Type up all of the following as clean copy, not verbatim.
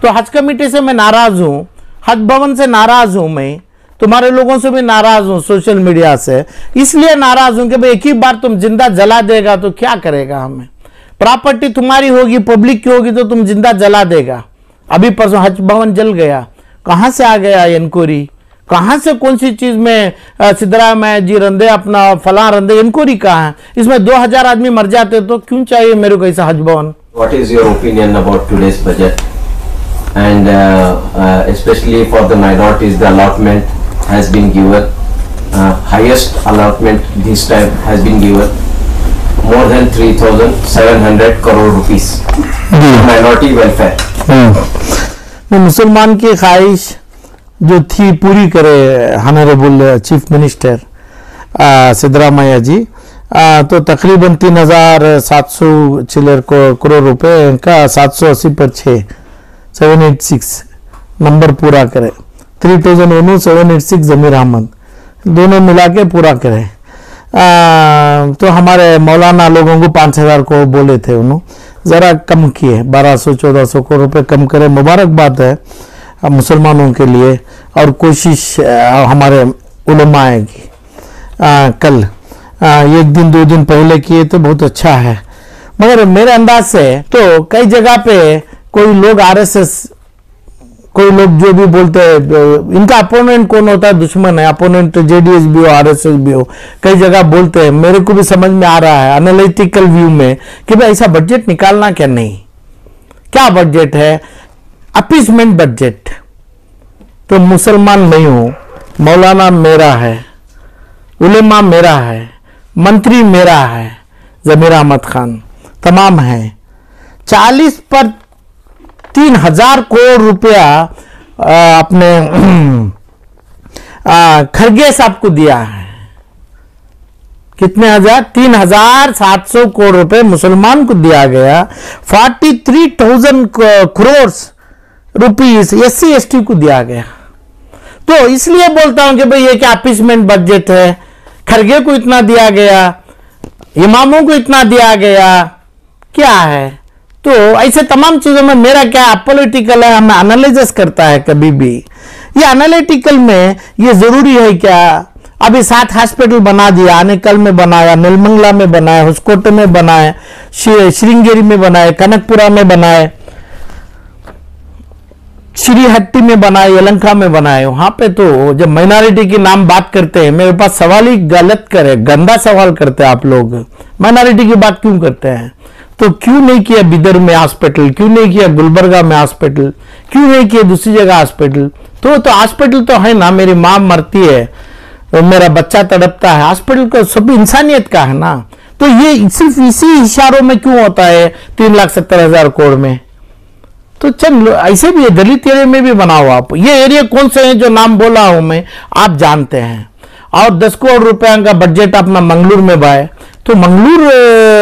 तो हज कमेटी से मैं नाराज हूं, हज भवन से नाराज हूं, मैं तुम्हारे लोगों से भी नाराज हूं, सोशल मीडिया से इसलिए नाराज हूं कि भाई एक ही बार तुम जिंदा जला देगा तो क्या करेगा हमें। प्रॉपर्टी तुम्हारी होगी, पब्लिक की होगी तो तुम जिंदा जला देगा। अभी परसों हज भवन जल गया, कहां से आ गया इंक्वायरी, कहां से कौन सी चीज में सिद्धरामैया जी रंधे अपना फला रंधे, इंक्वायरी कहां है। इसमें 2000 आदमी मर जाते तो क्यों चाहिए मेरे को ऐसा Haj Bhavan. What is your opinion about today's budget and especially for the minorities the allotment has been given, highest allotment this time has been given more than 3,700 crore rupees minority welfare। मुसलमान की ख्वाहिश जो थी पूरी करे ऑनरेबल चीफ मिनिस्टर सिद्धरामैया जी, तो तकरीबन 3,700 चिल्लर करोड़ रुपए का 780 पर 6 786 नंबर पूरा करे। 3,786 जमीर अहमद दोनों मिला के पूरा करे। तो हमारे मौलाना लोगों को 5,000 को बोले थे, उन्होंने ज़रा कम किए, 1,200-1,400 करोड़ रुपए कम करे। मुबारकबाद है मुसलमानों के लिए और कोशिश हमारे उलमाए की। कल एक दिन 2 दिन पहले किए तो बहुत अच्छा है, मगर मेरे अंदाज से तो कई जगह पे कोई लोग आरएसएस, कोई लोग जो भी बोलते हैं इनका अपोनेंट कौन होता है, दुश्मन है, अपोनेंट तो जेडीएस भी हो आरएसएस भी हो, कई जगह बोलते हैं। मेरे को भी समझ में आ रहा है एनालिटिकल व्यू में कि भाई ऐसा बजट निकालना क्या नहीं, क्या बजट है, अपीसमेंट बजट। तो मुसलमान नहीं हूं, मौलाना मेरा है, उलेमा मेरा है, मंत्री मेरा है, जमीर अहमद खान तमाम है। 40 पर 3,000 करोड़ रुपया अपने खरगे साहब को दिया है। कितने हजार? 3,700 करोड़ रुपए मुसलमान को दिया गया। 43,000 करोड़ रुपीस एससी एसटी को दिया गया। तो इसलिए बोलता हूं कि भाई ये क्या अपीसमेंट बजट है। खरगे को इतना दिया गया, इमामों को इतना दिया गया, क्या है। तो ऐसे तमाम चीजों में मेरा क्या अपॉलिटिकल है, हमें एनालिसिस करता है कभी भी। ये एनालिटिकल में ये जरूरी है क्या? अभी 7 हॉस्पिटल बना दिया, आनेकल में बनाया, नीलमंगला में बनाया, होस्कोटे में बनाए, श्रृंगेरी में बनाए, कनकपुरा में बनाए, श्रीहट्टी में बनाए, यलंका में बनाए। वहां पे तो जब माइनॉरिटी की नाम बात करते हैं, मेरे पास सवाल ही गलत करे, गंदा सवाल करते हैं आप लोग। माइनॉरिटी की बात क्यों करते हैं? तो क्यों नहीं किया बिदर में हॉस्पिटल, क्यों नहीं किया गुलबर्गा में हॉस्पिटल, क्यों नहीं किया दूसरी जगह हॉस्पिटल? तो हॉस्पिटल तो है ना, मेरी मां मरती है, तो मेरा बच्चा तड़पता है, हॉस्पिटल का सब इंसानियत का है ना। तो ये सिर्फ इसी इशारों में क्यों होता है 3,70,000 करोड़ में? तो चल ऐसे भी है, दलित एरिया में भी बनाओ आप। ये एरिया कौन से हैं जो नाम बोला हूं मैं, आप जानते हैं। और 10 करोड़ रुपया का बजट अपना मंगलूर में बाय, तो मंगलूर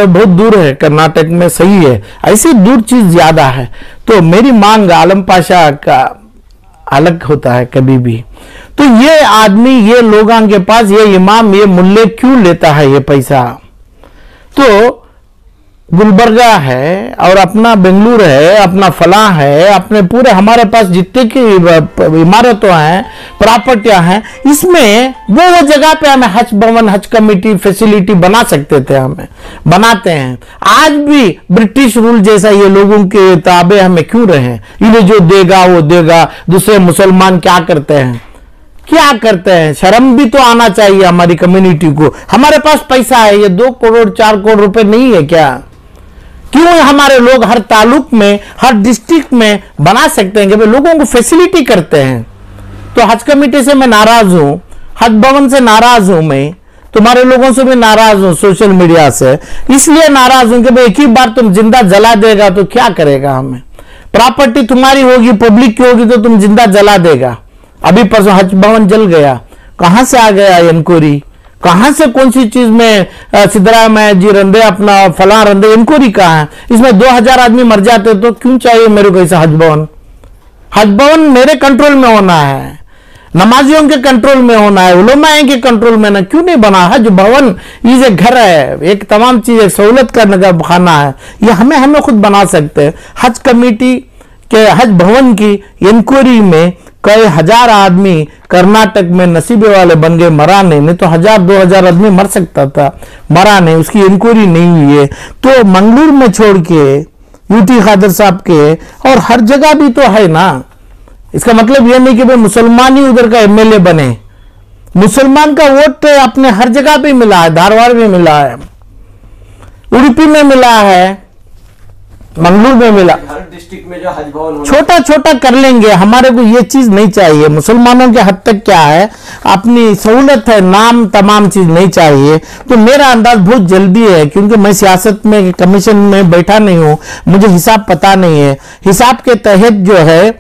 बहुत दूर है, कर्नाटक में, सही है, ऐसी दूर चीज ज्यादा है। तो मेरी मांग आलम पाशा का अलग होता है कभी भी। तो ये आदमी, ये लोगों के पास, ये इमाम, ये मुल्ले क्यों लेता है ये पैसा? तो गुलबर्गा है और अपना बेंगलुरु है, अपना फला है, अपने पूरे हमारे पास जितने की इमारतें हैं, प्रॉपर्टियां हैं, इसमें वो जगह पे हमें हज भवन, हज कमेटी फैसिलिटी बना सकते थे, हमें बनाते हैं। आज भी ब्रिटिश रूल जैसा ये लोगों के ताबे हमें क्यों रहे? इन्हें जो देगा वो देगा। दूसरे मुसलमान क्या करते हैं, क्या करते हैं? शर्म भी तो आना चाहिए हमारी कम्युनिटी को। हमारे पास पैसा है, ये 2 करोड़ 4 करोड़ रुपए नहीं है क्या? क्यों हमारे लोग हर तालुक में, हर डिस्ट्रिक्ट में बना सकते हैं कि भाई लोगों को फैसिलिटी करते हैं। तो हज कमेटी से मैं नाराज हूं, हज भवन से नाराज हूं, मैं तुम्हारे लोगों से भी नाराज हूं, सोशल मीडिया से इसलिए नाराज हूं कि भाई एक ही बार तुम जिंदा जला देगा तो क्या करेगा हमें। प्रॉपर्टी तुम्हारी होगी, पब्लिक की होगी तो तुम जिंदा जला देगा। अभी परसों हज भवन जल गया, कहां से आ गया इंक्वायरी, कहां से कौन सी चीज में सिद्धरामैया जी रंधे अपना फला रंधे, इंक्वायरी कहां है। इसमें 2,000 आदमी मर जाते तो क्यों चाहिए मेरे को ऐसा हज भवन। हज भवन मेरे कंट्रोल में होना है, नमाजियों के कंट्रोल में होना है, उलमाए के कंट्रोल में ना। क्यों नहीं बना? हज भवन ये घर है, एक तमाम चीज सहूलत करने का खाना है, ये हमें खुद बना सकते हैं। हज कमेटी कि हज भवन की इंक्वायरी में कई हजार आदमी कर्नाटक में नसीबे वाले बन गए, मरा नहीं तो 1000-2000 आदमी मर सकता था, मरा नहीं, उसकी इंक्वायरी नहीं हुई है। तो मंगलूर में छोड़ के यूटी खादर साहब के और हर जगह भी तो है ना। इसका मतलब यह नहीं कि भाई मुसलमान ही उधर का एमएलए बने, मुसलमान का वोट अपने हर जगह पे मिला है, धारवाड़ में मिला है, उडुपी में मिला है, मंगलूर में मिला, हर डिस्ट्रिक्ट में जो हज भवन छोटा छोटा कर लेंगे। हमारे को ये चीज नहीं चाहिए। मुसलमानों के हद तक क्या है, अपनी सहूलत है, नाम तमाम चीज नहीं चाहिए। तो मेरा अंदाज बहुत जल्दी है, क्योंकि मैं सियासत में कमीशन में बैठा नहीं हूं, मुझे हिसाब पता नहीं है। हिसाब के तहत जो है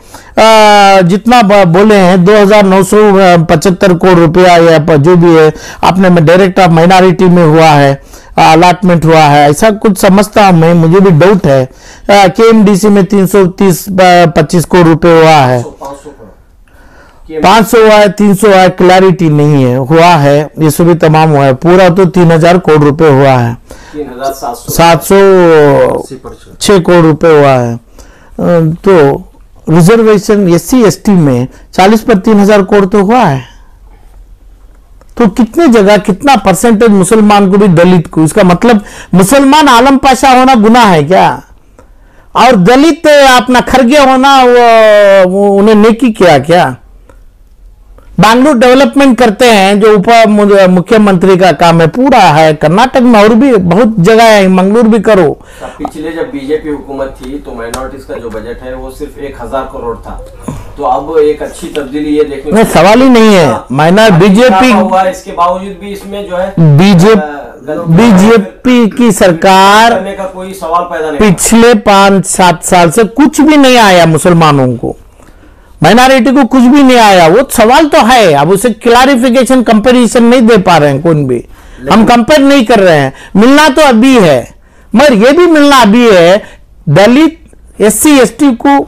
जितना बोले हैं 2975 करोड़ रुपया या जो भी है अपने में डायरेक्ट ऑफ माइनॉरिटी में हुआ है, अलॉटमेंट हुआ है, ऐसा कुछ समझता हूं मैं, मुझे भी डाउट है। केएमडीसी में 330-25 करोड़ रुपए हुआ है, 500 हुआ है, 300 हुआ है, क्लैरिटी नहीं है, हुआ है, ये सभी तमाम हुआ है। पूरा तो 3000 करोड़ रुपए हुआ है, 706 करोड़ रुपए हुआ है। तो रिजर्वेशन SC ST में 40 पर 3000 करोड़ तो हुआ है। तो कितने जगह कितना परसेंटेज मुसलमान को भी दलित को, इसका मतलब मुसलमान आलम पाशा होना गुनाह है क्या? और दलित अपना खरगे होना वो उन्हें नेकी किया क्या? बैंगलोर डेवलपमेंट करते हैं जो उप मुख्यमंत्री का काम है, पूरा है कर्नाटक में और भी बहुत जगह है, मंगलूर भी करो। पिछले जब बीजेपी हुकूमत थी तो माइनॉरिटीज का जो बजट है वो सिर्फ 1000 करोड़ था। तो अब एक अच्छी तब्दीली ये देखने नहीं, सवाल ही नहीं है। माइनर बीजेपी हुआ, इसके बावजूद भी इसमें जो है बीजेपी की सरकार करने का कोई सवाल पैदा नहीं। पिछले 5-7 साल से कुछ भी नहीं आया मुसलमानों को, माइनॉरिटी को कुछ भी नहीं आया। वो सवाल तो है, अब उसे क्लैरिफिकेशन कंपैरिजन नहीं दे पा रहे हैं कौन भी, हम कंपेयर नहीं कर रहे हैं। मिलना तो अभी है, मगर ये भी मिलना अभी है। दलित SC ST को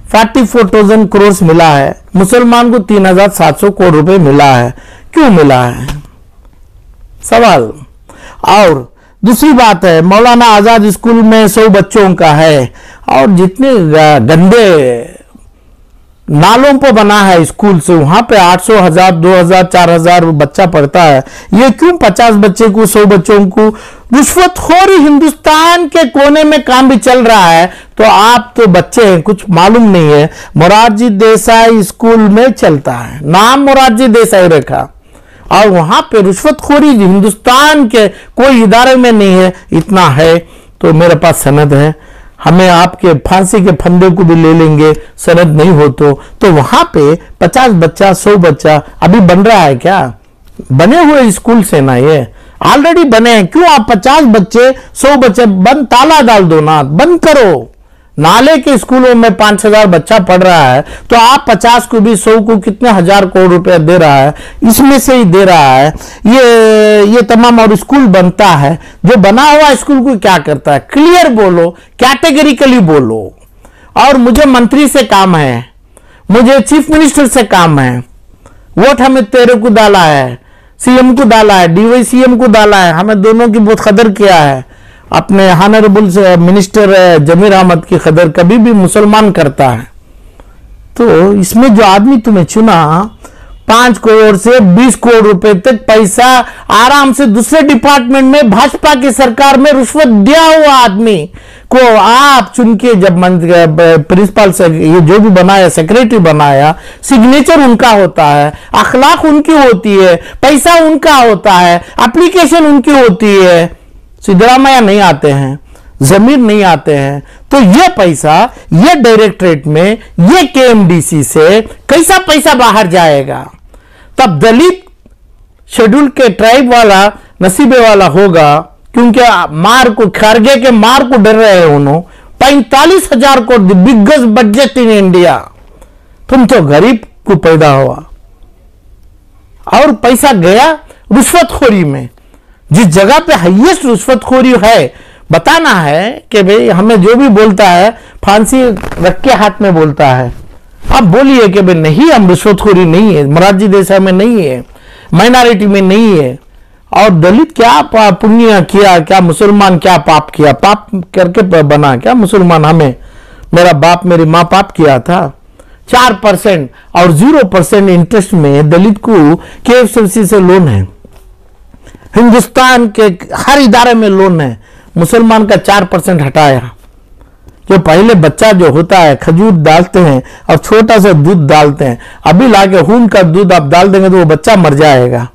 44,000 करोड़ मिला है, मुसलमान को 3700 करोड़ रुपए मिला है। क्यों मिला है सवाल। और दूसरी बात है, मौलाना आजाद स्कूल में 100 बच्चों का है, और जितने गंदे नालों पर बना है स्कूल से, वहां पे 800, 1000, 2000, 4000 बच्चा पढ़ता है। ये क्यों 50 बच्चे को, 100 बच्चों को रिश्वतखोरी हिंदुस्तान के कोने में काम भी चल रहा है। तो आप तो बच्चे हैं, कुछ मालूम नहीं है। मोरारजी देसाई स्कूल में चलता है, नाम मोरारजी देसाई रखा, और वहां पे रिश्वतखोरी हिंदुस्तान के कोई इदारे में नहीं है। इतना है तो मेरे पास सनद है, हमें आपके फांसी के फंदे को भी ले लेंगे, सनद नहीं हो तो वहां पे 50 बच्चा 100 बच्चा अभी बन रहा है क्या? बने हुए स्कूल से ना, ये ऑलरेडी बने हैं। क्यों आप 50 बच्चे 100 बच्चे बंद, ताला डाल दो ना, बंद करो। नाले के स्कूलों में 5000 बच्चा पढ़ रहा है, तो आप 50 को भी 100 को कितने हजार करोड़ रुपया दे रहा है, इसमें से ही दे रहा है। ये तमाम, और स्कूल बनता है, जो बना हुआ स्कूल को क्या करता है? क्लियर बोलो, कैटेगरिकली बोलो। और मुझे मंत्री से काम है, मुझे चीफ मिनिस्टर से काम है, वोट हमें तेरे को डाला है, CM को डाला है, DY CM को डाला है, हमें दोनों की बहुत कदर किया है। अपने हानरेबल मिनिस्टर जमीर अहमद की कदर कभी भी मुसलमान करता है। तो इसमें जो आदमी तुम्हें चुना, 5 करोड़ से 20 करोड़ रुपए तक पैसा आराम से दूसरे डिपार्टमेंट में भाजपा की सरकार में रिश्वत दिया हुआ आदमी को आप चुन के जब प्रिंसिपल से ये जो भी बनाया, सेक्रेटरी बनाया, सिग्नेचर उनका होता है, अखलाक उनकी होती है, पैसा उनका होता है, एप्लीकेशन उनकी होती है। सिद्धरामैया नहीं आते हैं, जमीर नहीं आते हैं, तो ये पैसा ये डायरेक्टरेट में, ये KMDC से कैसा पैसा बाहर जाएगा? तब दलित शेड्यूल के ट्राइब वाला नसीबे वाला होगा, क्योंकि मार को, खारगे के मार को डर रहे हैं उन्होंने। 45,000 crore, the biggest budget in India. तुम तो गरीब को पैदा हुआ और पैसा गया रिश्वतखोरी में। जिस जगह पे हाईएस्ट रिश्वतखोरी है, बताना है कि भाई हमें जो भी बोलता है फांसी रख के हाथ में बोलता है। आप बोलिए कि भाई नहीं, हम रिश्वतखोरी नहीं है, मोरारजी देसाई में नहीं है, माइनॉरिटी में नहीं है। और दलित क्या पुण्य किया, क्या मुसलमान क्या पाप किया? पाप करके बना क्या मुसलमान? हमें मेरा बाप मेरी माँ बाप किया था। 4% और 0% इंटरेस्ट में दलित को KFCC से लोन है। हिंदुस्तान के हर इदारे में लोन है। मुसलमान का 4% हटाया। जो पहले बच्चा जो होता है खजूर डालते हैं और छोटा सा दूध डालते हैं, अभी लाके खून का दूध आप डाल देंगे तो वो बच्चा मर जाएगा।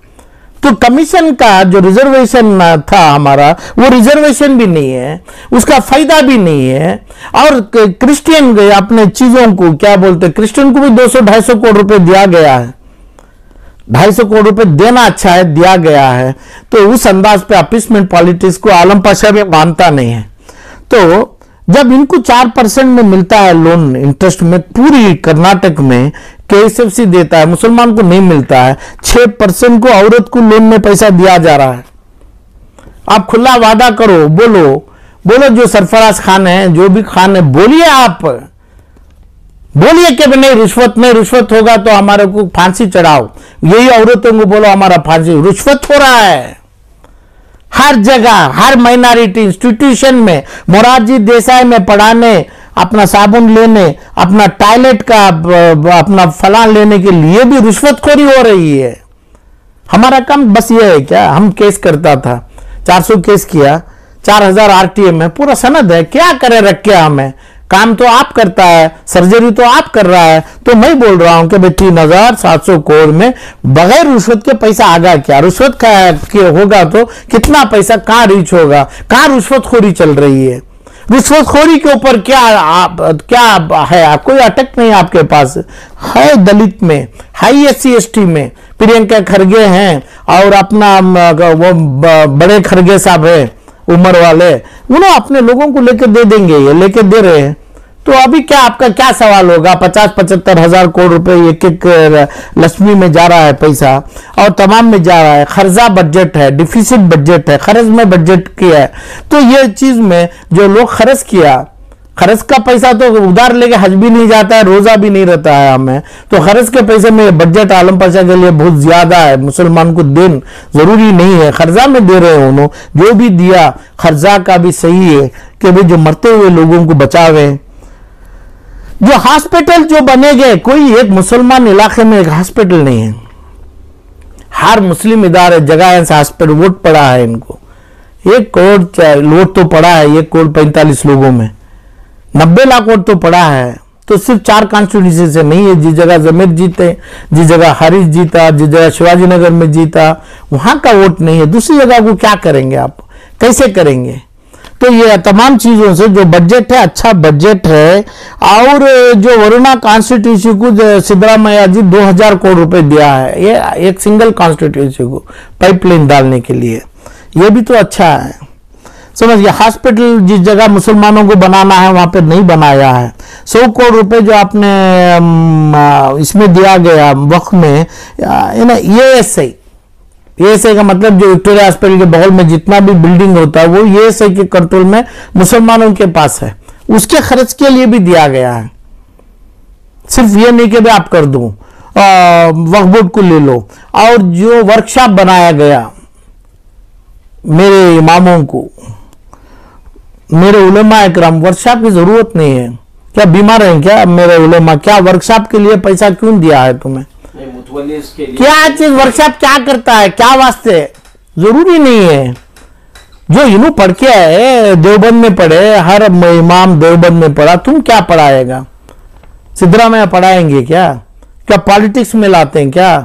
तो कमीशन का जो रिजर्वेशन था हमारा, वो रिजर्वेशन भी नहीं है, उसका फायदा भी नहीं है। और क्रिश्चियन अपने चीजों को क्या बोलते हैं, क्रिश्चियन को भी 200-250 करोड़ रुपए दिया गया है। 250 करोड़ रुपए देना अच्छा है, दिया गया है। तो उस अंदाज पे अपीसमेंट पॉलिटिक्स को आलम पाशा भी मानता नहीं है। तो जब इनको 4% में मिलता है लोन इंटरेस्ट में, पूरी कर्नाटक में KFCC देता है, मुसलमान को नहीं मिलता है। 6% को औरत को लोन में पैसा दिया जा रहा है। आप खुला वादा करो, बोलो जो सरफराज खान है, जो भी खान है, बोलिए आप, बोलिए कि नहीं रिश्वत में, रिश्वत होगा तो हमारे को फांसी चढ़ाओ। यही औरतों को बोलो हमारा फांसी, रिश्वत हो रहा है हर जगह, हर माइनॉरिटी इंस्टीट्यूशन में, मोरारजी देसाई में पढ़ाने, अपना साबुन लेने, अपना टॉयलेट का अपना फलान लेने के लिए भी रिश्वतखोरी हो रही है। हमारा काम बस ये है क्या, हम केस करता था, 400 केस किया, 4000 RTA में पूरा सनद है, क्या करे रख के हमें, काम तो आप करता है, सर्जरी तो आप कर रहा है। तो मैं बोल रहा हूं कि भाई 3700 करोड़ में बगैर रिश्वत के पैसा आगा क्या, रिश्वत का होगा तो कितना पैसा कहां रीच होगा, कहां रिश्वतखोरी चल रही है। रिश्वतखोरी के ऊपर क्या है, कोई अटक नहीं आपके पास है। दलित में है, SC ST में प्रियंका खड़गे हैं और अपना वो बड़े खड़गे साहब है उम्र वाले, उन्होंने अपने लोगों को लेकर दे देंगे, ये लेकर दे रहे हैं। तो अभी क्या आपका क्या सवाल होगा, 50-75 हजार करोड़ रुपए एक लक्ष्मी में जा रहा है पैसा, और तमाम में जा रहा है। खर्जा बजट है, डिफिसिट बजट है, खर्च में बजट किया है। तो ये चीज में जो लोग खर्च किया, खर्च का पैसा तो उधार लेके हज भी नहीं जाता है, रोजा भी नहीं रहता है हमें। तो खर्च के पैसे में बजट आलम पाशा के लिए बहुत ज्यादा है, मुसलमान को देन जरूरी नहीं है, खर्जा में दे रहे हैं उन्होंने। जो भी दिया खर्जा का भी सही है कि भाई जो मरते हुए लोगों को बचावे। जो हॉस्पिटल जो बने गए, कोई एक मुसलमान इलाके में एक हॉस्पिटल नहीं है, हर मुस्लिम इदारे जगह से हॉस्पिटल वोट पड़ा है इनको। 1 करोड़ वोट तो पड़ा है, 1 करोड़ 45 लोगों में 90 लाख वोट तो पड़ा है। तो सिर्फ 4 कॉन्स्टिट्यूंसी से नहीं है, जिस जगह जमीर जीते, जिस जगह हरीश जीता, जिस जगह शिवाजी नगर में जीता, वहां का वोट नहीं है। दूसरी जगह को क्या करेंगे आप, कैसे करेंगे। तो ये तमाम चीजों से जो बजट है, अच्छा बजट है। और जो वरुणा कॉन्स्टिट्यूंसी को सिद्धरामैया जी 2000 करोड़ रुपए दिया है, ये एक सिंगल कॉन्स्टिट्यूंसी को पाइपलाइन डालने के लिए, ये भी तो अच्छा है। समझिए, हॉस्पिटल जिस जगह मुसलमानों को बनाना है वहां पे नहीं बनाया है। 100 करोड़ रुपए जो आपने इसमें दिया गया वक्त में, ESI का मतलब जो विक्टोरिया हॉस्पिटल के बगल में जितना भी बिल्डिंग होता है वो ESI के कंट्रोल में मुसलमानों के पास है, उसके खर्च के लिए भी दिया गया है। सिर्फ ये नहीं कि भाई आप कर दूं, वक्फ बोर्ड को ले लो। और जो वर्कशॉप बनाया गया मेरे इमामों को, मेरे उलेमा इकराम, वर्कशॉप की जरूरत नहीं है। क्या बीमार हैं क्या मेरे उलेमा, क्या वर्कशॉप के लिए पैसा क्यों दिया है तुम्हें, क्या चीज वर्कशॉप क्या करता है, क्या वास्ते, जरूरी नहीं है। जो इन्हों पढ़ के आए, देवबंद में पढ़े, हर इमाम देवबंद में पढ़ा, तुम क्या पढ़ाएगा, सिद्धरामैया पढ़ाएंगे क्या पॉलिटिक्स में लाते हैं क्या।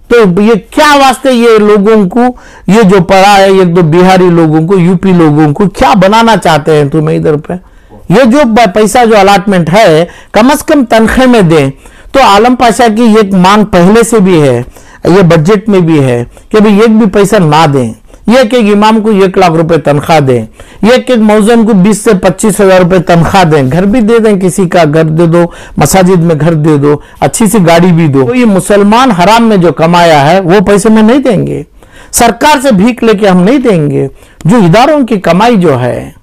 तो ये क्या वास्ते ये लोगों को, ये जो पढ़ा है, ये दो बिहारी लोगों को, यूपी लोगों को क्या बनाना चाहते हैं तुम्हें इधर पे। ये जो पैसा जो अलॉटमेंट है कम से कम तनख्वाह में दें। तो आलम पाशा की एक मांग पहले से भी है, ये बजट में भी है कि भाई एक भी पैसा ना दें। एक इमाम को 1 लाख रुपए तनख्वाह दें, एक मौजन को 20 से 25 हजार रुपए तनख्वाह दें, घर भी दे दें, किसी का घर दे दो, मसाजिद में घर दे दो, अच्छी सी गाड़ी भी दो। तो ये मुसलमान हराम में जो कमाया है वो पैसे में नहीं देंगे, सरकार से भीख लेके हम नहीं देंगे। जो इदारों की कमाई जो है,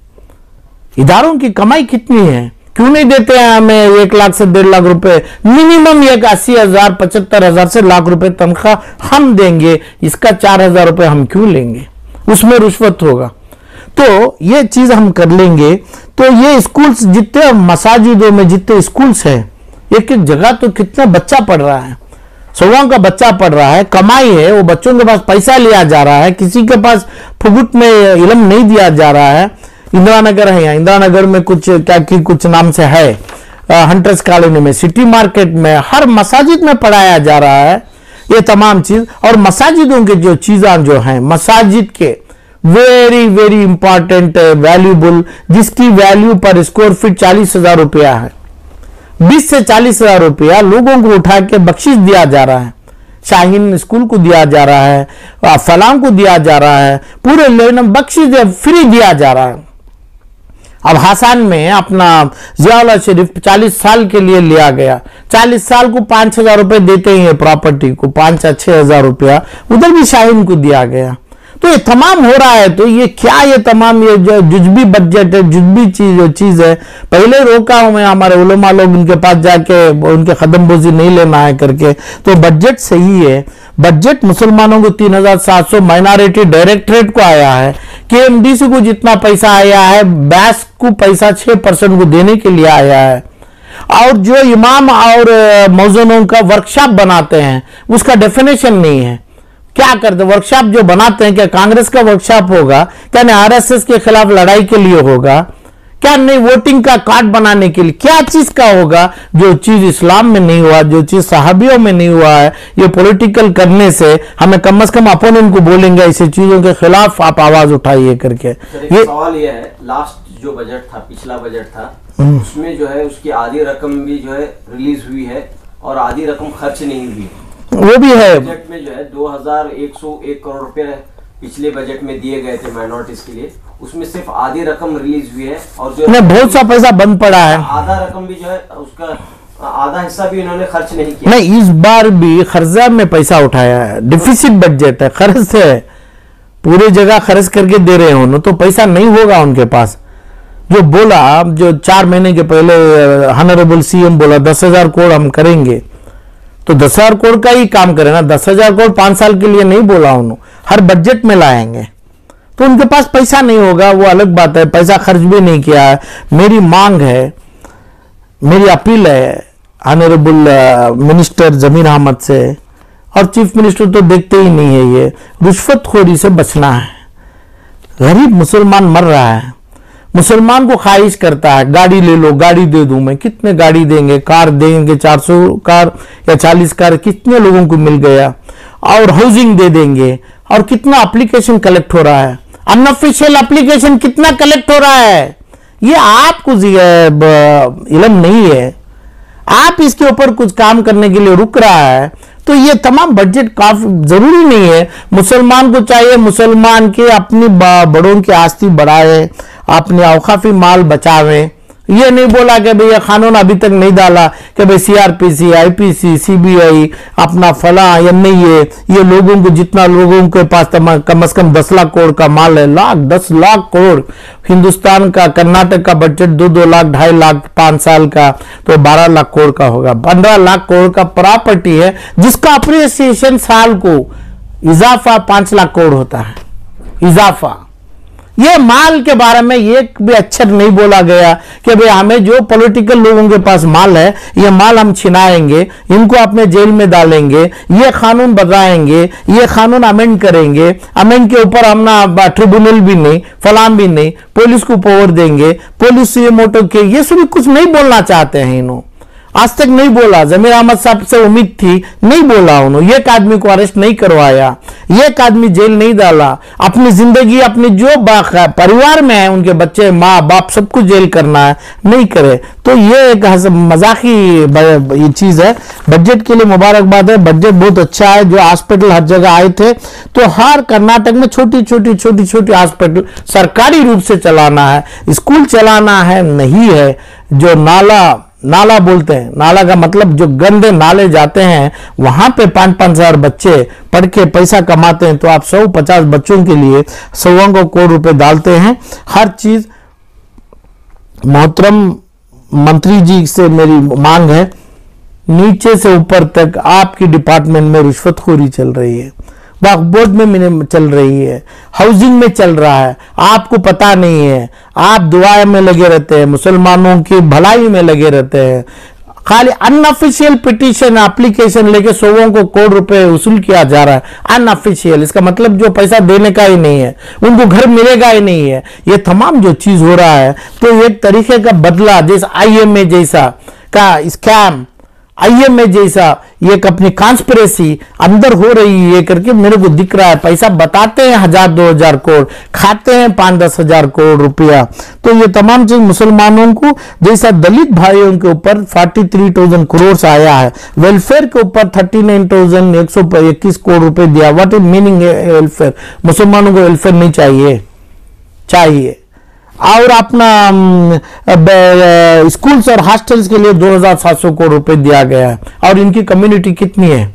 इदारों की कमाई कितनी है, क्यों नहीं देते हैं हमें 1 लाख से 1.5 लाख रुपए, मिनिमम एक 80,000 75,000 से लाख रुपए तनख्वाह हम देंगे, इसका 4,000 रुपए हम क्यों लेंगे, उसमें रिश्वत होगा। तो ये चीज हम कर लेंगे तो ये स्कूल्स जितने मसाजिदों में जितने स्कूल्स हैं, एक एक जगह तो कितना बच्चा पढ़ रहा है, 100 का बच्चा पढ़ रहा है, कमाई है, वो बच्चों के पास पैसा लिया जा रहा है, किसी के पास फुगुट में इल्म नहीं दिया जा रहा है। इंदिरा नगर है, यहाँ इंदिरा नगर में कुछ क्या की कुछ नाम से है, हंटर्स कॉलोनी में, सिटी मार्केट में, हर मसाजिद में पढ़ाया जा रहा है ये तमाम चीज। और मसाजिदों के जो चीजें जो हैं, मसाजिद के वेरी वेरी इंपॉर्टेंट वैल्यूबल, जिसकी वैल्यू पर स्क्वायर फीट 40,000 रुपया है, 20 से 40,000 रुपया लोगों को उठा के बख्शिश दिया जा रहा है। शाहीन स्कूल को दिया जा रहा है, फलां को दिया जा रहा है, पूरे लेन बख्शिश फ्री दिया जा रहा है। अब हासान में अपना जियाउल्लाह शरीफ 40 साल के लिए लिया गया, 40 साल को 5,000 रुपए देते ही है प्रॉपर्टी को, 5 या 6,000 रुपया उधर भी शाहीन को दिया गया। तो ये तमाम हो रहा है। तो ये क्या, ये तमाम ये जो जुजबी बजट है, जुजबी चीज है। पहले रोका हूं मैं हमारे उलमा लोग उनके पास जाके, उनके कदमबोजी नहीं लेना है करके। तो बजट सही है, बजट मुसलमानों को 3,700 माइनॉरिटी डायरेक्टरेट को आया है, KMDC को जितना पैसा आया है, बैस को पैसा 6% को देने के लिए आया है। और जो इमाम और मौजूनों का वर्कशॉप बनाते हैं उसका डेफिनेशन नहीं है। क्या करते वर्कशॉप जो बनाते हैं, क्या कांग्रेस का वर्कशॉप होगा, क्या नहीं RSS के खिलाफ लड़ाई के लिए होगा, क्या नहीं वोटिंग का कार्ड बनाने के लिए, क्या चीज का होगा। जो चीज इस्लाम में नहीं हुआ, जो चीज सहाबियों में नहीं हुआ है, ये पॉलिटिकल करने से हमें कम से कम अपोनेंट को बोलेंगे ऐसी चीजों के खिलाफ आप आवाज उठाइए करके। ये सवाल ये है, लास्ट जो बजट था, पिछला बजट था, उसमें जो है उसकी आधी रकम भी जो है रिलीज हुई है और आधी रकम खर्च नहीं हुई। वो भी है। बजट में जो है 2,101 करोड़ रुपए पिछले बजट में दिए गए थे माइनॉरिटीज के लिए, उसमें सिर्फ आधी रकम रिलीज हुई है और जो बहुत सा पैसा बंद पड़ा है, आधा रकम भी जो है उसका आधा हिस्सा भी इन्होंने खर्च नहीं किया। नहीं, इस बार भी खर्चा में पैसा उठाया है, डिफिसिट बजट है, खर्च से पूरी जगह खर्च करके दे रहे हो, तो पैसा नहीं होगा उनके पास। जो बोला, जो 4 महीने के पहले ऑनरेबल CM बोला 10,000 करोड़ हम करेंगे, तो 10,000 करोड़ का ही काम करें ना। 10,000 करोड़ 5 साल के लिए नहीं बोला उन्होंने, हर बजट में लाएंगे। तो उनके पास पैसा नहीं होगा, वो अलग बात है, पैसा खर्च भी नहीं किया है। मेरी मांग है, मेरी अपील है ऑनरेबल मिनिस्टर जमीर अहमद से, और चीफ मिनिस्टर तो देखते ही नहीं है, ये रिश्वतखोरी से बचना है। गरीब मुसलमान मर रहा है, मुसलमान को ख्वाहिश करता है गाड़ी ले लो, गाड़ी दे दूं मैं, कितने गाड़ी देंगे, कार देंगे, 400 कार या 40 कार कितने लोगों को मिल गया, और हाउसिंग दे देंगे। और कितना एप्लीकेशन कलेक्ट हो रहा है, अनऑफिशियल एप्लीकेशन कितना कलेक्ट हो रहा है, ये आपको इल्म नहीं है, आप इसके ऊपर कुछ काम करने के लिए रुक रहा है। तो ये तमाम बजट काफी जरूरी नहीं है। मुसलमान को चाहिए मुसलमान के अपनी बड़ों की आस्ती बढ़ाए, अपने औकाफी माल बचावे। ये नहीं बोला कि भाई ये कानून अभी तक नहीं डाला कि भाई CRPC, IPC, CBI अपना फला या नहीं, ये लोगों को जितना लोगों के पास कम से कम 10 लाख करोड़ का माल है, 10 लाख करोड़ हिंदुस्तान का, कर्नाटक का बजट 2 लाख 2.5 लाख 5 साल का, तो 12 लाख करोड़ का होगा। 15 लाख करोड़ का प्रॉपर्टी है जिसका अप्रिसिएशन साल को इजाफा 5 लाख करोड़ होता है, इजाफा। ये माल के बारे में एक भी अक्षर नहीं बोला गया कि भाई हमें जो पॉलिटिकल लोगों के पास माल है, ये माल हम छिनाएंगे, इनको अपने जेल में डालेंगे, ये कानून बनाएंगे, ये कानून अमेंड करेंगे, अमेंड के ऊपर हम ना ट्रिब्यूनल भी नहीं, फलाम भी नहीं, पुलिस को पावर देंगे, पुलिस ये मोटो के, ये सभी कुछ नहीं बोलना चाहते हैं इन्होंने, आज तक नहीं बोला। जमीर अहमद साहब से उम्मीद थी, नहीं बोला उन्होंने। एक आदमी को अरेस्ट नहीं करवाया, एक आदमी जेल नहीं डाला, अपनी जिंदगी अपने जो परिवार में है, उनके बच्चे माँ बाप सबको जेल करना है, नहीं करे। तो ये एक मजाकी ये चीज है। बजट के लिए मुबारकबाद है, बजट बहुत अच्छा है। जो हॉस्पिटल हर जगह आए थे, तो हर कर्नाटक में छोटी छोटी हॉस्पिटल सरकारी रूप से चलाना है, स्कूल चलाना है, नहीं है जो नाला बोलते हैं, नाला का मतलब जो गंदे नाले जाते हैं, वहां पे 5-5 हजार बच्चे पढ़ के पैसा कमाते हैं। तो आप 150 बच्चों के लिए 100 करोड़ रुपए डालते हैं। हर चीज मोहतरम मंत्री जी से मेरी मांग है, नीचे से ऊपर तक आपकी डिपार्टमेंट में रिश्वतखोरी चल रही है। वक्फ बोर्ड में चल रही है, हाउसिंग में चल रहा है, आपको पता नहीं है। आप दुआ में लगे रहते हैं, मुसलमानों की भलाई में लगे रहते हैं। खाली अनऑफिशियल पिटीशन एप्लीकेशन लेके 100 को करोड़ रुपए वसूल किया जा रहा है, अनऑफिशियल। इसका मतलब जो पैसा देने का ही नहीं है, उनको घर मिलेगा ही नहीं है। ये तमाम जो चीज हो रहा है, तो एक तरीके का बदला, जैसा IMA जैसा का स्कैम, IMA जैसा ये अपनी कॉन्स्पिरेसी अंदर हो रही है करके मेरे को दिख रहा है। पैसा बताते हैं 1000-2000 करोड़, खाते हैं 5-10 हजार करोड़ रुपया। तो ये तमाम चीज मुसलमानों को, जैसा दलित भाइयों के ऊपर 43,000 करोड़ आया है, वेलफेयर के ऊपर 39,121 करोड़ रुपए दिया। What is meaning welfare? मुसलमानों को वेलफेयर नहीं चाहिए। और अपना स्कूल्स और हॉस्टल्स के लिए 2,700 करोड़ रुपए दिया गया है। और इनकी कम्युनिटी कितनी है?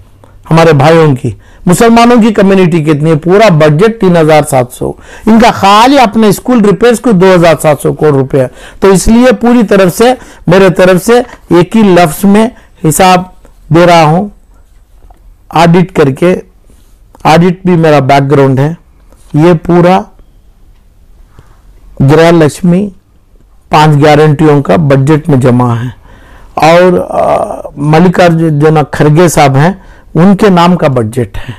हमारे भाइयों की, मुसलमानों की कम्युनिटी कितनी है? पूरा बजट 3,700। इनका खाली अपने स्कूल रिपेयर्स को 2,700 करोड़ रुपए। तो इसलिए पूरी तरफ से मेरे तरफ से एक ही लफ्ज में हिसाब दे रहा हूं, ऑडिट करके। ऑडिट भी मेरा बैकग्राउंड है। ये पूरा गृह लक्ष्मी 5 गारंटियों का बजट में जमा है। और मल्लिकार्जुन खड़गे साहब हैं, उनके नाम का बजट है।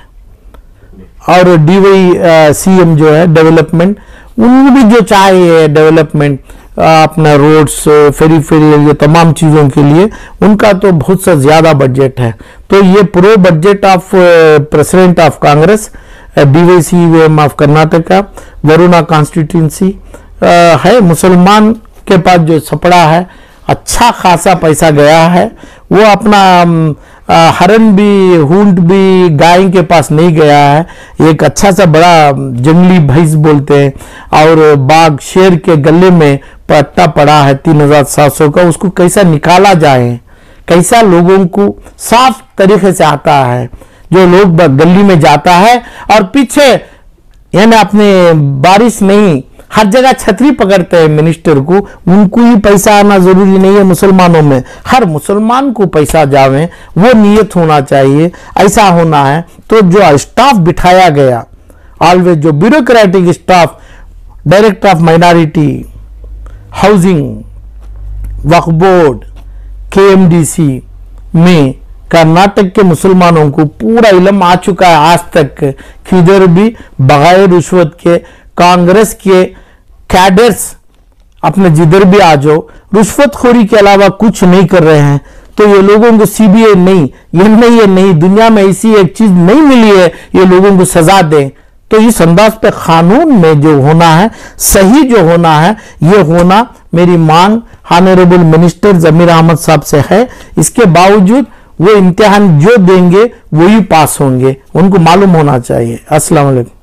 और DY CM जो है डेवलपमेंट, उनको भी जो चाहिए डेवलपमेंट, अपना रोड्स, फेरी ये तमाम चीजों के लिए उनका तो बहुत सा ज्यादा बजट है। तो ये pro budget of president of Congress, DY CM of Karnataka, Varuna constituency है। मुसलमान के पास जो सपड़ा है, अच्छा खासा पैसा गया है। वो अपना हरन भी, हूंट भी गाय के पास नहीं गया है। एक अच्छा सा बड़ा जंगली भैंस बोलते हैं, और बाघ, शेर के गले में पट्टा पड़ा है 3,700 का। उसको कैसा निकाला जाए, कैसा लोगों को साफ तरीके से आता है। जो लोग गली में जाता है और पीछे यानी अपने बारिश नहीं, हर जगह छतरी पकड़ते हैं मिनिस्टर को, उनको ही पैसा आना जरूरी नहीं है। मुसलमानों में हर मुसलमान को पैसा जावे, वो नियत होना चाहिए, ऐसा होना है। तो जो स्टाफ बिठाया गया, ऑलवेज जो bureaucratic staff, director of minority, housing, Waqf board, KMDC में कर्नाटक के मुसलमानों को पूरा इल्म आ चुका है आज तक, किधर भी बगैर रिश्वत के कांग्रेस के कैडर्स अपने जिधर भी आ जाओ, रिश्वतखोरी के अलावा कुछ नहीं कर रहे हैं। तो ये लोगों को CBI नहीं, ये नहीं, दुनिया में ऐसी एक चीज नहीं मिली है ये लोगों को सजा दे। तो इस अंदाज पे कानून में जो होना है, सही जो होना है, ये होना मेरी मांग ऑनरेबल मिनिस्टर जमीर अहमद साहब से है। इसके बावजूद वो इम्तिहान जो देंगे वही पास होंगे, उनको मालूम होना चाहिए। अस्सलाम वालेकुम।